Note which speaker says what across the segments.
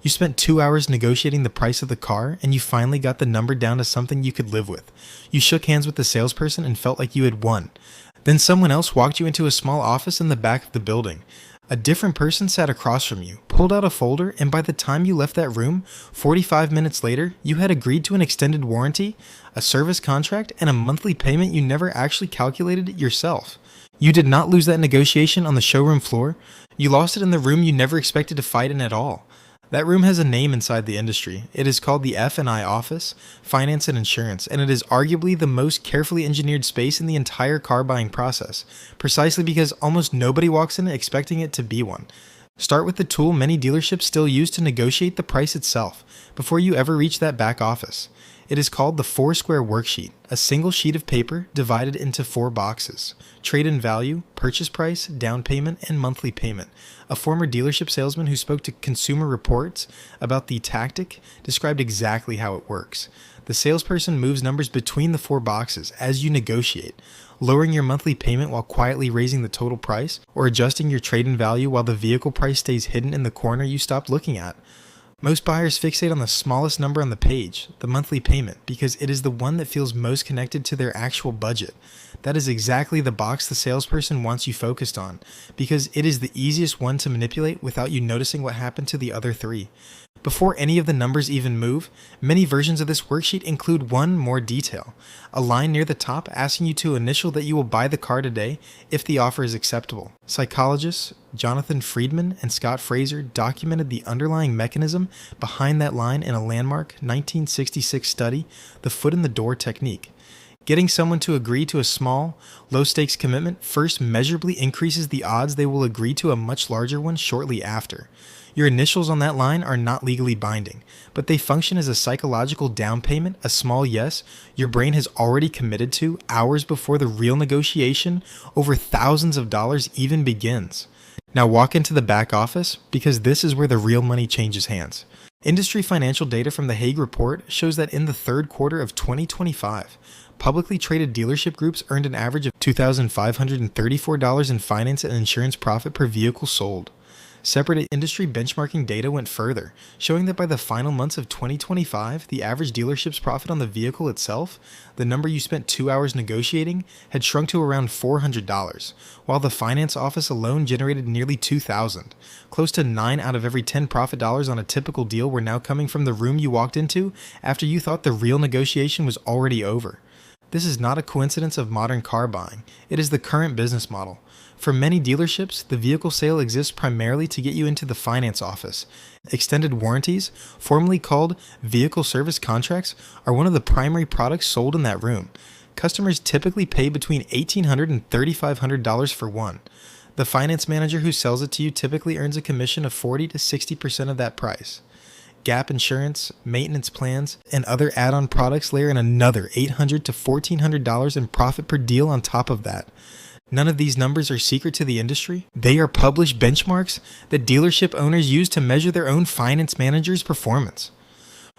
Speaker 1: You spent 2 hours negotiating the price of the car, and you finally got the number down to something you could live with. You shook hands with the salesperson and felt like you had won. Then someone else walked you into a small office in the back of the building. A different person sat across from you, pulled out a folder, and by the time you left that room, 45 minutes later, you had agreed to an extended warranty, a service contract, and a monthly payment you never actually calculated yourself. You did not lose that negotiation on the showroom floor. You lost it in the room you never expected to fight in at all. That room has a name inside the industry. It is called the F&I Office, Finance and Insurance, and it is arguably the most carefully engineered space in the entire car buying process, precisely because almost nobody walks in expecting it to be one. Start with the tool many dealerships still use to negotiate the price itself, before you ever reach that back office. It is called the Four-Square Worksheet, a single sheet of paper divided into 4 boxes: trade-in value, purchase price, down payment, and monthly payment. A former dealership salesman who spoke to Consumer Reports about the tactic described exactly how it works. The salesperson moves numbers between the 4 boxes as you negotiate, lowering your monthly payment while quietly raising the total price, or adjusting your trade-in value while the vehicle price stays hidden in the corner you stopped looking at. Most buyers fixate on the smallest number on the page, the monthly payment, because it is the one that feels most connected to their actual budget. That is exactly the box the salesperson wants you focused on, because it is the easiest one to manipulate without you noticing what happened to the other 3. Before any of the numbers even move, many versions of this worksheet include one more detail: a line near the top asking you to initial that you will buy the car today if the offer is acceptable. Psychologists Jonathan Freedman and Scott Fraser documented the underlying mechanism behind that line in a landmark 1966 study, the foot in the door technique. Getting someone to agree to a small, low-stakes commitment first measurably increases the odds they will agree to a much larger one shortly after. Your initials on that line are not legally binding, but they function as a psychological down payment, a small yes your brain has already committed to hours before the real negotiation over thousands of dollars even begins. Now walk into the back office, because this is where the real money changes hands. Industry financial data from the Haig report shows that in the third quarter of 2025, publicly traded dealership groups earned an average of $2,534 in finance and insurance profit per vehicle sold. Separate industry benchmarking data went further, showing that by the final months of 2025, the average dealership's profit on the vehicle itself, the number you spent 2 hours negotiating, had shrunk to around $400, while the finance office alone generated nearly $2,000. Close to 9 out of every 10 profit dollars on a typical deal were now coming from the room you walked into after you thought the real negotiation was already over. This is not a coincidence of modern car buying. It is the current business model. For many dealerships, the vehicle sale exists primarily to get you into the finance office. Extended warranties, formerly called vehicle service contracts, are one of the primary products sold in that room. Customers typically pay between $1,800 and $3,500 for one. The finance manager who sells it to you typically earns a commission of 40 to 60% of that price. Gap insurance, maintenance plans, and other add-on products layer in another $800 to $1,400 in profit per deal on top of that. None of these numbers are secret to the industry. They are published benchmarks that dealership owners use to measure their own finance managers' performance.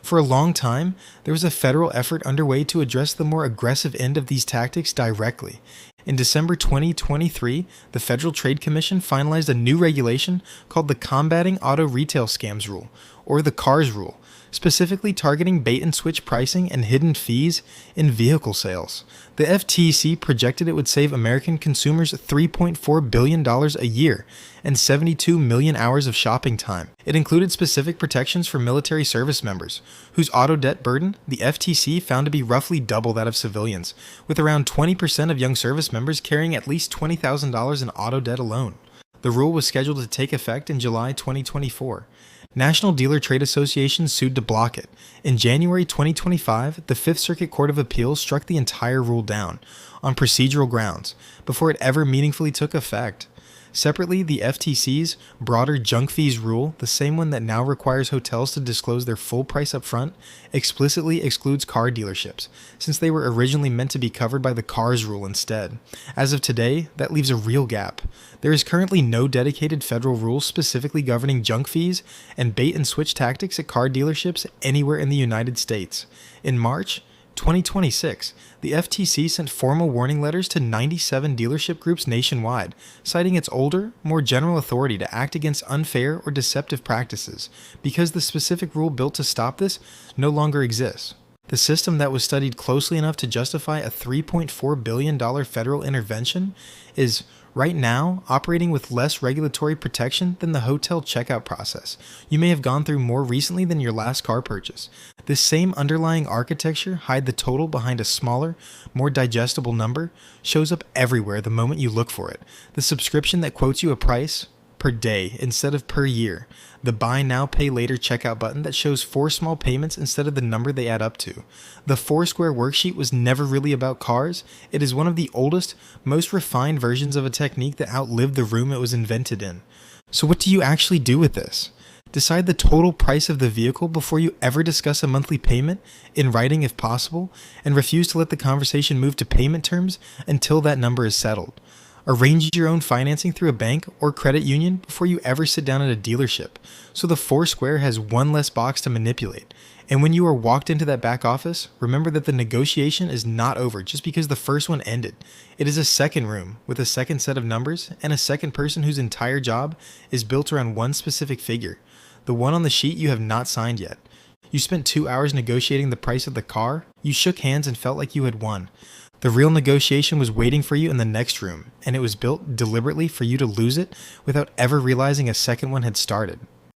Speaker 1: For a long time, there was a federal effort underway to address the more aggressive end of these tactics directly. In December 2023, the Federal Trade Commission finalized a new regulation called the Combating Auto Retail Scams Rule, or the CARS Rule, specifically targeting bait-and-switch pricing and hidden fees in vehicle sales. The FTC projected it would save American consumers $3.4 billion a year and 72 million hours of shopping time. It included specific protections for military service members, whose auto debt burden the FTC found to be roughly double that of civilians, with around 20% of young service members carrying at least $20,000 in auto debt alone. The rule was scheduled to take effect in July 2024. National Dealer Trade Associations sued to block it. In January 2025, the Fifth Circuit Court of Appeals struck the entire rule down, on procedural grounds, before it ever meaningfully took effect. Separately, the FTC's broader junk fees rule, the same one that now requires hotels to disclose their full price up front, explicitly excludes car dealerships, since they were originally meant to be covered by the CARS rule instead. As of today, that leaves a real gap. There is currently no dedicated federal rule specifically governing junk fees and bait-and-switch tactics at car dealerships anywhere in the United States. In March 2026, the FTC sent formal warning letters to 97 dealership groups nationwide, citing its older, more general authority to act against unfair or deceptive practices, because the specific rule built to stop this no longer exists. The system that was studied closely enough to justify a $3.4 billion federal intervention is, right now, operating with less regulatory protection than the hotel checkout process you may have gone through more recently than your last car purchase. This same underlying architecture, hide the total behind a smaller, more digestible number, shows up everywhere the moment you look for it. The subscription that quotes you a price per day instead of per year. The buy now, pay later checkout button that shows 4 small payments instead of the number they add up to. The Four-Square Worksheet was never really about cars. It is one of the oldest, most refined versions of a technique that outlived the room it was invented in. So what do you actually do with this? Decide the total price of the vehicle before you ever discuss a monthly payment, in writing if possible, and refuse to let the conversation move to payment terms until that number is settled. Arrange your own financing through a bank or credit union before you ever sit down at a dealership, so the Four-Square has one less box to manipulate. And when you are walked into that back office, remember that the negotiation is not over just because the first one ended. It is a second room with a second set of numbers and a second person whose entire job is built around one specific figure, the one on the sheet you have not signed yet. You spent 2 hours negotiating the price of the car, you shook hands and felt like you had won. The real negotiation was waiting for you in the next room, and it was built deliberately for you to lose it without ever realizing a second one had started.